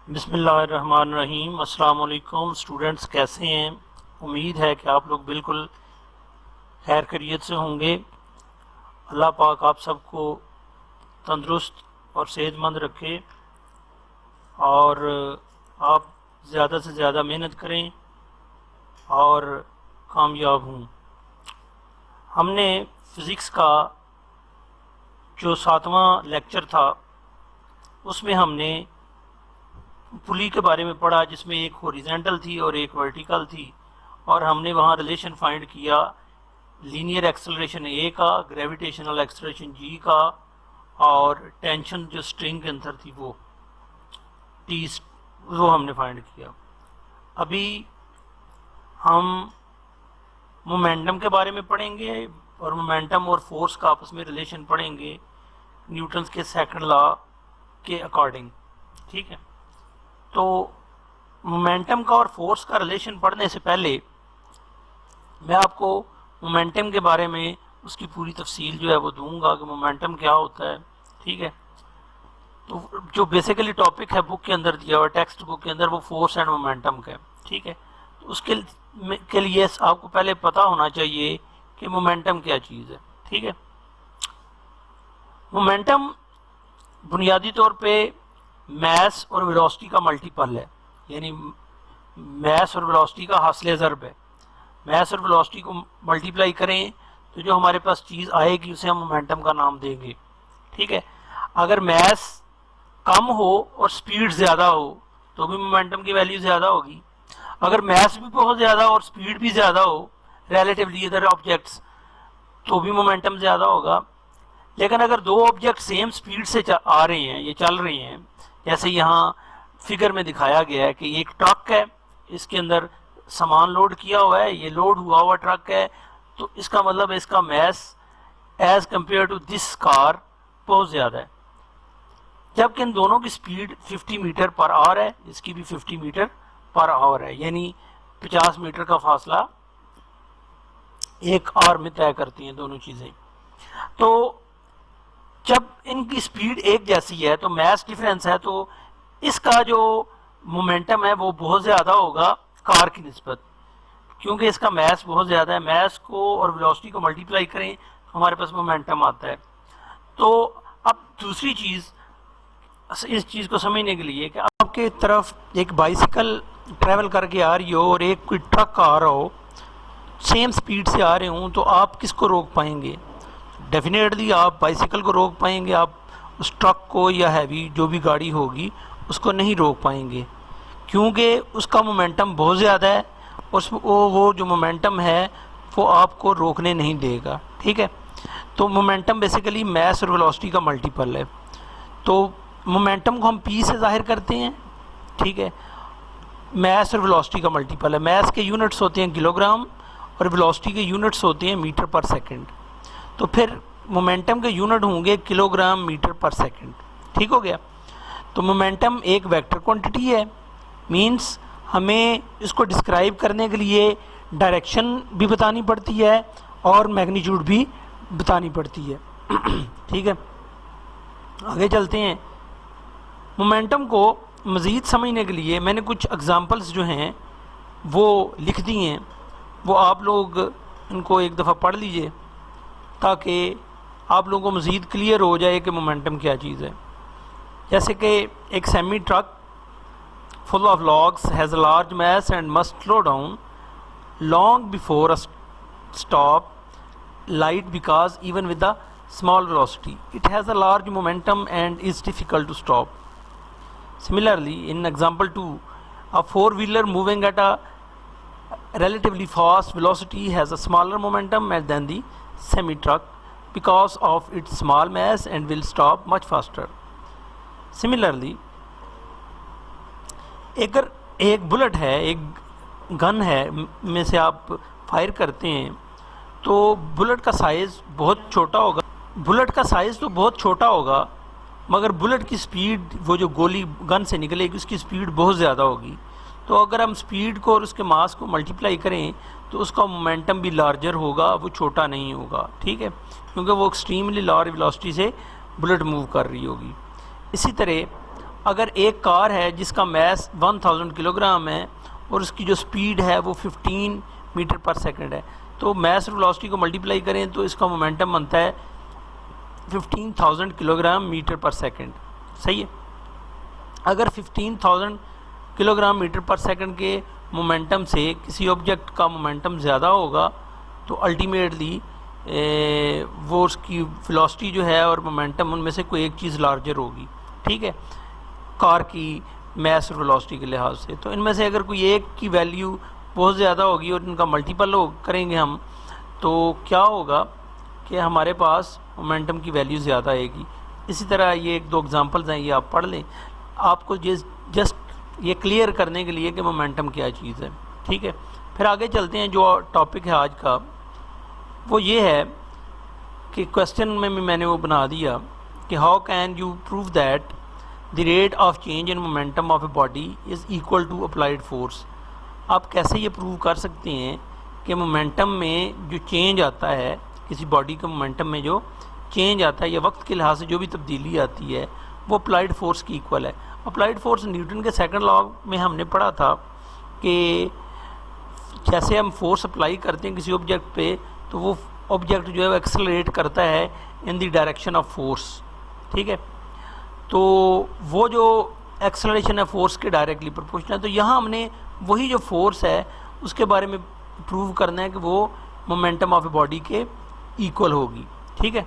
बिस्मिल्लाहिर्रहमानिर्रहीम। अस्सलाम वालेकुम स्टूडेंट्स, कैसे हैं? उम्मीद है कि आप लोग बिल्कुल खैर खैरियत से होंगे। अल्लाह पाक आप सबको तंदुरुस्त और सेहतमंद रखे और आप ज़्यादा से ज़्यादा मेहनत करें और कामयाब हों। हमने फ़िज़िक्स का जो 7वां लेक्चर था उसमें हमने पुली के बारे में पढ़ा, जिसमें एक हॉरिजॉन्टल थी और एक वर्टिकल थी, और हमने वहाँ रिलेशन फाइंड किया लीनियर एक्सेलरेशन ए का, ग्रेविटेशनल एक्सेलरेशन जी का, और टेंशन जो स्ट्रिंग के अंदर थी वो टी, वो हमने फाइंड किया। अभी हम मोमेंटम के बारे में पढ़ेंगे और मोमेंटम और फोर्स का आपस में रिलेशन पढ़ेंगे न्यूटन्स के सेकंड लॉ के अकॉर्डिंग। ठीक है, तो मोमेंटम का और फोर्स का रिलेशन पढ़ने से पहले मैं आपको मोमेंटम के बारे में उसकी पूरी तफसील जो है वो दूंगा कि मोमेंटम क्या होता है। ठीक है, तो जो बेसिकली टॉपिक है बुक के अंदर दिया हुआ, टेक्स्ट बुक के अंदर, वो फोर्स एंड मोमेंटम का है। ठीक है, तो उसके लिए आपको पहले पता होना चाहिए कि मोमेंटम क्या चीज़ है। ठीक है, मोमेंटम बुनियादी तौर पे मैस और वेलोसिटी का मल्टीपल है, यानी मैस और वेलोसिटी का हासिल ज़रब है। मैस और वेलोसिटी को मल्टीप्लाई करें तो जो हमारे पास चीज़ आएगी उसे हम मोमेंटम का नाम देंगे। ठीक है, अगर मैस कम हो और स्पीड ज़्यादा हो तो भी मोमेंटम की वैल्यू ज़्यादा होगी। अगर मैस भी बहुत ज़्यादा और स्पीड भी ज़्यादा हो रिलेटिवली अदर ऑब्जेक्ट्स, तो भी मोमेंटम ज़्यादा होगा। लेकिन अगर दो ऑब्जेक्ट सेम स्पीड से आ रहे हैं, ये चल रहे हैं, जैसे यहाँ फिगर में दिखाया गया है कि एक ट्रक है, इसके अंदर सामान लोड किया हुआ है, ये लोड हुआ हुआ ट्रक है, तो इसका मतलब इसका mass as compare to this car बहुत ज़्यादा है। जबकि इन दोनों की स्पीड 50 मीटर पर आवर है, इसकी भी 50 मीटर पर आवर है, यानी 50 मीटर का फासला एक आवर में तय करती हैं दोनों चीज़ें। तो जब इनकी स्पीड एक जैसी है तो मैस डिफरेंस है, तो इसका जो मोमेंटम है वो बहुत ज़्यादा होगा कार की निस्बत, क्योंकि इसका मैस बहुत ज़्यादा है। मैस को और वेलोसिटी को मल्टीप्लाई करें तो हमारे पास मोमेंटम आता है। तो अब दूसरी चीज़, इस चीज़ को समझने के लिए कि आपके तरफ एक बाइसिकल ट्रैवल करके आ रही हो और एक कोई ट्रक आ रहा हो, सेम स्पीड से आ रहे हों, तो आप किसको रोक पाएंगे? डेफिनेटली आप बाइसिकल को रोक पाएंगे, आप उस ट्रक को या हैवी जो भी गाड़ी होगी उसको नहीं रोक पाएंगे, क्योंकि उसका मोमेंटम बहुत ज़्यादा है और वो जो मोमेंटम है वो आपको रोकने नहीं देगा। ठीक है, तो मोमेंटम बेसिकली मैस और वेलोसिटी का मल्टीपल है। तो मोमेंटम को हम पी से जाहिर करते हैं। ठीक है, मैस और वेलोसिटी का मल्टीपल है। मैस के यूनिट्स होते हैं किलोग्राम और वेलोसिटी के यूनिट्स होते हैं मीटर पर सेकंड, तो फिर मोमेंटम के यूनिट होंगे किलोग्राम मीटर पर सेकंड। ठीक हो गया, तो मोमेंटम एक वेक्टर क्वांटिटी है, मींस हमें इसको डिस्क्राइब करने के लिए डायरेक्शन भी बतानी पड़ती है और मैग्नीट्यूड भी बतानी पड़ती है। ठीक है, आगे चलते हैं। मोमेंटम को मज़ीद समझने के लिए मैंने कुछ एग्जांपल्स जो हैं वो लिख दी हैं, वो आप लोग इनको एक दफ़ा पढ़ लीजिए ताकि आप लोगों को मज़ीद क्लियर हो जाए कि मोमेंटम क्या चीज़ है। जैसे कि एक semi truck full of logs has a large mass and must slow down long before a stop light, because even with the small velocity it has a large momentum and is difficult to stop. Similarly, in example 2, a four-wheeler moving at a relatively fast velocity has a smaller momentum than the semi truck because of its small mass and will stop much faster. Similarly, अगर एक bullet है, एक gun है में से आप fire करते हैं तो बुलेट का साइज़ बहुत छोटा होगा। बुलेट का साइज़ तो बहुत छोटा होगा, मगर बुलेट की स्पीड, वो जो गोली गन से निकलेगी उसकी स्पीड बहुत ज़्यादा होगी। तो अगर हम स्पीड को और उसके मास को मल्टीप्लाई करें तो उसका मोमेंटम भी लार्जर होगा, वो छोटा नहीं होगा। ठीक है, क्योंकि वो एक्सट्रीमली लार्ज वेलोसिटी से बुलेट मूव कर रही होगी। इसी तरह अगर एक कार है जिसका मैस 1000 किलोग्राम है और उसकी जो स्पीड है वो 15 मीटर पर सेकंड है, तो मैस और वेलोसिटी को मल्टीप्लाई करें तो इसका मोमेंटम बनता है 15,000 किलोग्राम मीटर पर सेकंड। सही है। अगर 15,000 किलोग्राम मीटर पर सेकंड के मोमेंटम से किसी ऑब्जेक्ट का मोमेंटम ज़्यादा होगा तो अल्टीमेटली वो उसकी वेलोसिटी जो है और मोमेंटम उनमें से कोई एक चीज़ लार्जर होगी। ठीक है, कार की मैस और वेलोसिटी के लिहाज से। तो इनमें से अगर कोई एक की वैल्यू बहुत ज़्यादा होगी और इनका मल्टीपल करेंगे हम, तो क्या होगा कि हमारे पास मोमेंटम की वैल्यू ज़्यादा आएगी। इसी तरह ये एक दो एग्जांपल्स हैं, ये आप पढ़ लें, आपको जस्ट ये क्लियर करने के लिए कि मोमेंटम क्या चीज़ है। ठीक है, फिर आगे चलते हैं। जो टॉपिक है आज का वो ये है कि क्वेश्चन में भी मैंने वो बना दिया कि how can you prove that the rate of change in momentum of a body is equal to applied force. आप कैसे ये प्रूव कर सकते हैं कि मोमेंटम में जो चेंज आता है, किसी बॉडी के मोमेंटम में जो चेंज आता है या वक्त के लिहाज से जो भी तब्दीली आती है वो अप्लाइड फोर्स की इक्वल है। अप्लाइड फोर्स न्यूटन के सेकंड लॉ में हमने पढ़ा था कि जैसे हम फोर्स अप्लाई करते हैं किसी ऑब्जेक्ट पे तो वो ऑब्जेक्ट जो है वो एक्सेलरेट करता है in the direction of force. ठीक है, तो वो जो एक्सेलरेशन है फोर्स के डायरेक्टली प्रोपोर्शनल है। तो यहाँ हमने वही जो फोर्स है उसके बारे में प्रूव करना है कि वो मोमेंटम ऑफ ए बॉडी के इक्वल होगी। ठीक है,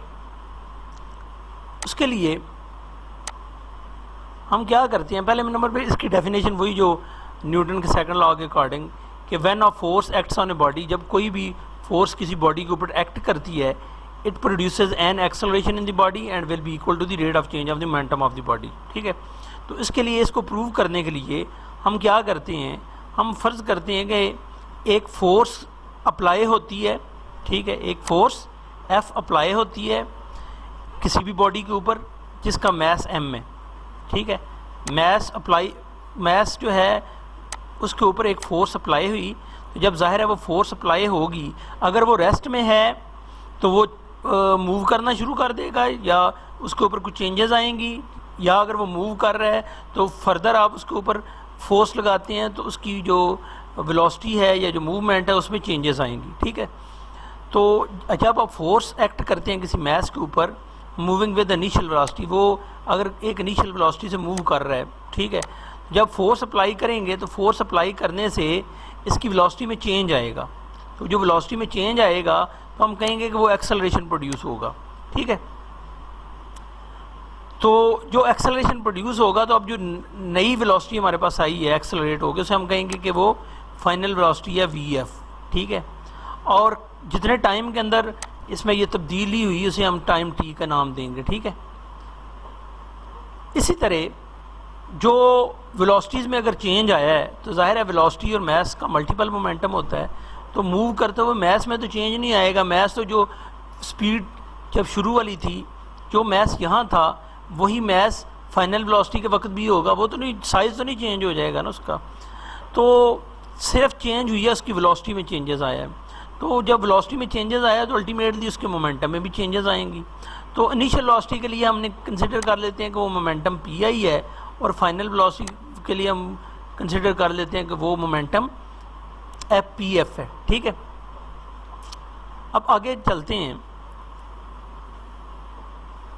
उसके लिए हम क्या करते हैं, पहले नंबर पे इसकी डेफिनेशन वही जो न्यूटन के सेकंड लॉ के अकॉर्डिंग कि when a force acts on a body, जब कोई भी फोर्स किसी बॉडी के ऊपर एक्ट करती है, it produces an acceleration in the body and will be equal to the rate of change of the momentum of the body. ठीक है, तो इसके लिए इसको प्रूव करने के लिए हम क्या करते हैं, हम फ़र्ज़ करते हैं कि एक फोर्स अप्लाई होती है। ठीक है, एक फोर्स एफ अप्लाई होती है किसी भी बॉडी के ऊपर जिसका मैस एम है। ठीक है, मैस जो है उसके ऊपर एक फोर्स अप्लाई हुई, तो जब जाहिर है वो फोर्स अप्लाई होगी, अगर वो रेस्ट में है तो वो मूव करना शुरू कर देगा या उसके ऊपर कुछ चेंजेस आएंगी, या अगर वो मूव कर रहा है तो फर्दर आप उसके ऊपर फोर्स लगाते हैं तो उसकी जो वेलोसिटी है या जो मूवमेंट है उसमें चेंजेस आएंगी। ठीक है, तो जब आप फोर्स एक्ट करते हैं किसी मैस के ऊपर मूविंग विद इनिशियल वेलोसिटी, वो अगर एक इनिशियल वेलोसिटी से मूव कर रहा है, ठीक है, जब फोर्स अप्लाई करेंगे तो फोर्स अप्लाई करने से इसकी वेलोसिटी में चेंज आएगा। तो जो वेलोसिटी में चेंज आएगा तो हम कहेंगे कि वो एक्सेलरेशन प्रोड्यूस होगा। ठीक है, तो जो एक्सेलरेशन प्रोड्यूस होगा, तो अब जो नई वेलोसिटी हमारे पास आई है एक्सेलरेट होगी, उसे हम कहेंगे कि वो फाइनल वेलोसिटी है वी एफ। ठीक है, और जितने टाइम के अंदर इसमें ये तब्दीली हुई उसे हम टाइम टी का नाम देंगे। ठीक है, इसी तरह जो वेलोसिटीज़ में अगर चेंज आया है तो जाहिर है वेलोसिटी और मैस का मल्टीपल मोमेंटम होता है, तो मूव करते हुए मैस में तो चेंज नहीं आएगा। मैस तो जो स्पीड जब शुरू वाली थी, जो मैस यहाँ था वही मैस फाइनल वेलोसिटी के वक्त भी होगा, वो तो नहीं, साइज़ तो नहीं चेंज हो जाएगा ना उसका। तो सिर्फ चेंज हुई है उसकी वेलोसिटी में चेंजेस आया है। तो जब वेलोसिटी में चेंजेस आया तो अल्टीमेटली उसके मोमेंटम में भी चेंजेस आएंगी। तो इनिशियल वेलोसिटी के लिए हमने कंसिडर कर लेते हैं कि वो मोमेंटम पी आई है, और फाइनल वेलोसिटी के लिए हम कंसिडर कर लेते हैं कि वो मोमेंटम एफ पी एफ है। ठीक है, अब आगे चलते हैं।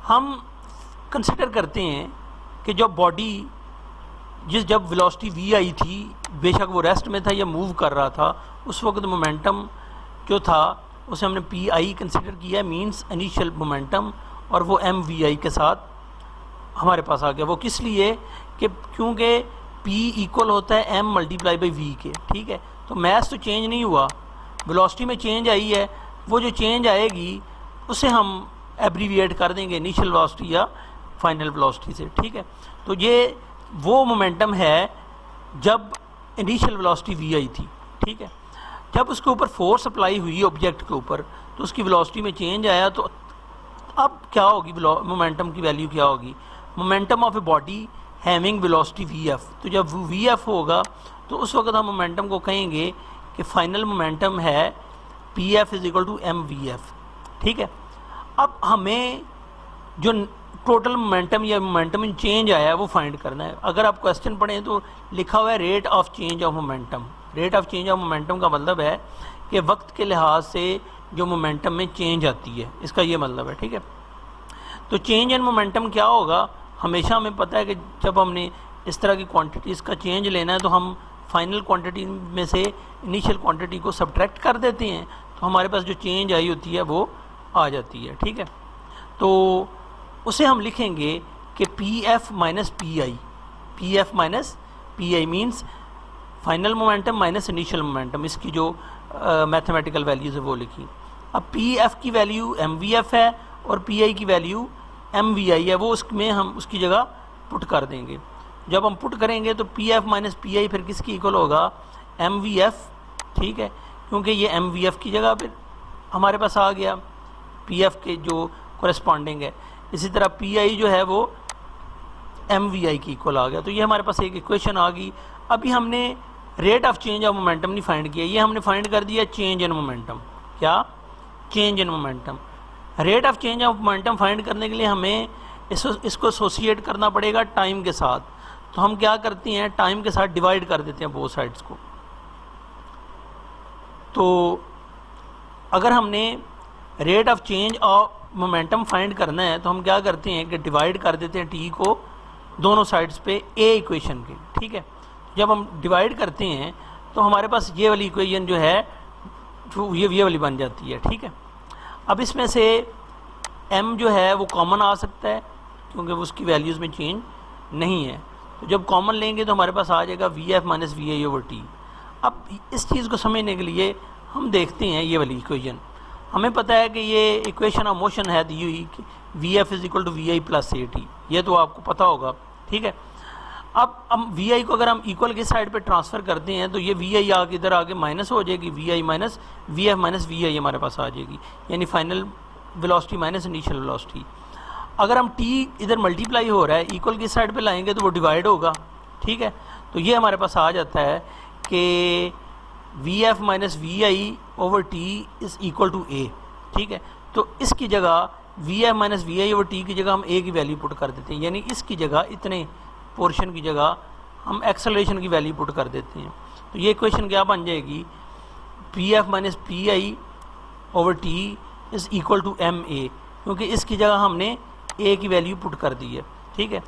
हम कंसिडर करते हैं कि जब बॉडी जब वेलोसिटी वी आई थी, बेशक वो रेस्ट में था या मूव कर रहा था, उस वक्त मोमेंटम जो था उसे हमने पी आई कंसिडर किया, मींस इनिशियल मोमेंटम, और वो एम वी आई के साथ हमारे पास आ गया। वो किस लिए कि क्योंकि पी इक्वल होता है एम मल्टीप्लाई बाई वी के। ठीक है, तो मैस तो चेंज नहीं हुआ, वेलोसिटी में चेंज आई है, वो जो चेंज आएगी उसे हम एब्रीविएट कर देंगे इनिशियल वेलोसिटी या फाइनल वेलोसिटी से। ठीक है, तो ये वो मोमेंटम है जब इनिशियल वेलोसिटी वी आई थी। ठीक है, जब उसके ऊपर फोर्स अप्लाई हुई ऑब्जेक्ट के ऊपर तो उसकी वेलोसिटी में चेंज आया, तो अब क्या होगी, मोमेंटम की वैल्यू क्या होगी, momentum of a body having velocity V F. तो जब वी एफ होगा तो उस वक्त हम मोमेंटम को कहेंगे कि फाइनल मोमेंटम है P F is equal to M V F. ठीक है, अब हमें जो टोटल मोमेंटम या मोमेंटम इन चेंज आया है वो फाइंड करना है। अगर आप क्वेश्चन पढ़ें तो लिखा हुआ है rate of change of momentum. Rate of change of momentum का मतलब है कि वक्त के लिहाज से जो मोमेंटम में चेंज आती है, इसका ये मतलब है। ठीक है, तो चेंज इन मोमेंटम क्या होगा, हमेशा हमें पता है कि जब हमने इस तरह की क्वांटिटीज़ का चेंज लेना है तो हम फाइनल क्वांटिटी में से इनिशियल क्वांटिटी को सब्ट्रैक्ट कर देते हैं, तो हमारे पास जो चेंज आई होती है वो आ जाती है। ठीक है, तो उसे हम लिखेंगे कि P F minus P I, P F minus P I means final momentum minus initial momentum, इसकी जो मैथमेटिकल वैल्यूज़ है वो लिखी। अब पी एफ की वैल्यू एम वी एफ है और पी आई की वैल्यू एम वी आई है, वो उसमें हम उसकी जगह पुट कर देंगे। जब हम पुट करेंगे तो पी एफ माइनस पी आई फिर किसकी इक्वल होगा, एम वी एफ। ठीक है, क्योंकि ये एम वी एफ की जगह फिर हमारे पास आ गया पी एफ के जो कोरेस्पॉन्डिंग है। इसी तरह पी आई जो है वो एम वी आई की इक्वल आ गया। तो ये हमारे पास एक इक्वेशन आ गई। अभी हमने rate of change of momentum नहीं फाइंड किया, ये हमने फाइंड कर दिया चेंज इन मोमेंटम। क्या, change in momentum. Rate of change of momentum find करने के लिए हमें इसको एसोसिएट करना पड़ेगा टाइम के साथ। तो हम क्या करते हैं, टाइम के साथ डिवाइड कर देते हैं बोथ साइड्स को। तो अगर हमने rate of change of momentum find करना है तो हम क्या करते हैं कि डिवाइड कर देते हैं टी को दोनों साइड्स पे ए इक्वेशन के। ठीक है, जब हम डिवाइड करते हैं तो हमारे पास ये वाली इक्वेशन जो है जो ये वाली बन जाती है। ठीक है, अब इसमें से m जो है वो कॉमन आ सकता है क्योंकि उसकी वैल्यूज़ में चेंज नहीं है। तो जब कॉमन लेंगे तो हमारे पास आ जाएगा V F minus V I over T. अब इस चीज़ को समझने के लिए हम देखते हैं ये वाली इक्वेशन। हमें पता है कि ये इक्वेशन ऑफ मोशन है दी हुई कि V F is equal to V I plus A T, ये तो आपको पता होगा। ठीक है, अब हम वी आई को अगर हम इक्वल की साइड पे ट्रांसफ़र करते हैं तो ये वी आई आगे इधर आगे माइनस हो जाएगी, V I minus V F minus V I हमारे पास आ जाएगी, यानी final velocity minus initial velocity. अगर हम टी इधर मल्टीप्लाई हो रहा है इक्वल की साइड पे लाएंगे तो वो डिवाइड होगा। ठीक है, तो ये हमारे पास आ जाता है कि V F minus V I over T is equal to A. ठीक है, तो इसकी जगह V F minus V I over T की जगह हम ए की वैल्यू पुट कर देते हैं, यानी इसकी जगह इतने पोर्शन की जगह हम एक्सेलरेशन की वैल्यू पुट कर देते हैं। तो ये इक्वेशन क्या बन जाएगी, P F minus P I over T is equal to M A, क्योंकि इसकी जगह हमने ए की वैल्यू पुट कर दी है। ठीक है,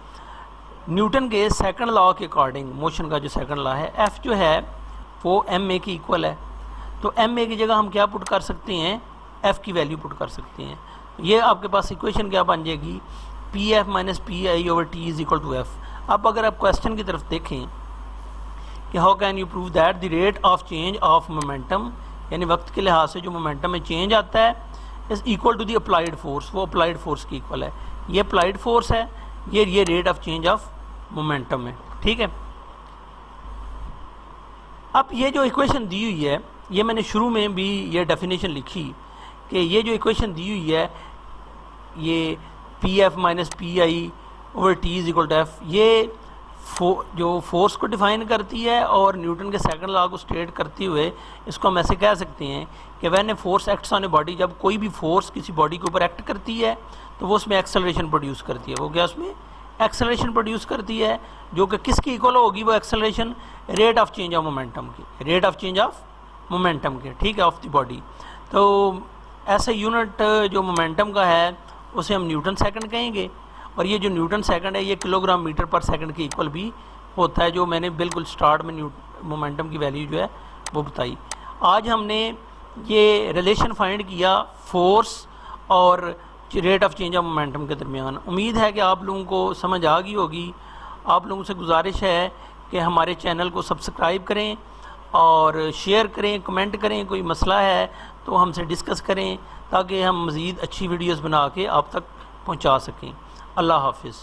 न्यूटन के सेकंड लॉ के अकॉर्डिंग मोशन का जो सेकंड लॉ है, एफ जो है वो एम ए की इक्वल है। तो एम ए की जगह हम क्या पुट कर सकते हैं, एफ़ की वैल्यू पुट कर सकते हैं। ये आपके पास इक्वेशन क्या बन जाएगी, P F minus P I over T is equal to F. अब अगर आप क्वेश्चन की तरफ देखें कि how can you prove that the rate of change of momentum, यानी वक्त के लिहाज से जो मोमेंटम में चेंज आता है is equal to the applied force, वो अप्लाइड फोर्स की इक्वल है। ये अप्लाइड फोर्स है, ये rate of change of momentum है। ठीक है, अब ये जो इक्वेशन दी हुई है, ये मैंने शुरू में भी ये डेफिनेशन लिखी कि ये जो इक्वेशन दी हुई है, ये P F minus P I over T is equal to F, ये जो फोर्स को डिफाइन करती है और न्यूटन के सेकंड लॉ को स्टेट करते हुए इसको हम ऐसे कह सकते हैं कि when a force acts on a body, जब कोई भी फोर्स किसी बॉडी के ऊपर एक्ट करती है तो वो उसमें एक्सेलरेशन प्रोड्यूस करती है। वो क्या उसमें एक्सेलरेशन प्रोड्यूस करती है, जो कि किसकी इक्वल होगी, वो acceleration rate of change of momentum की, rate of change of momentum के। ठीक है, ऑफ द बॉडी। तो ऐसा यूनिट जो मोमेंटम का है उसे हम न्यूटन सेकंड कहेंगे, और ये जो न्यूटन सेकंड है ये किलोग्राम मीटर पर सेकंड के इक्वल भी होता है, जो मैंने बिल्कुल स्टार्ट में मोमेंटम की वैल्यू जो है वो बताई। आज हमने ये रिलेशन फाइंड किया फोर्स और rate of change of momentum के दरमियान। उम्मीद है कि आप लोगों को समझ आ गई होगी। आप लोगों से गुजारिश है कि हमारे चैनल को सब्सक्राइब करें और शेयर करें, कमेंट करें, कोई मसला है तो हमसे डिस्कस करें ताकि हम मज़ीद अच्छी वीडियोस बना के आप तक पहुंचा सकें। अल्लाह हाफिज़।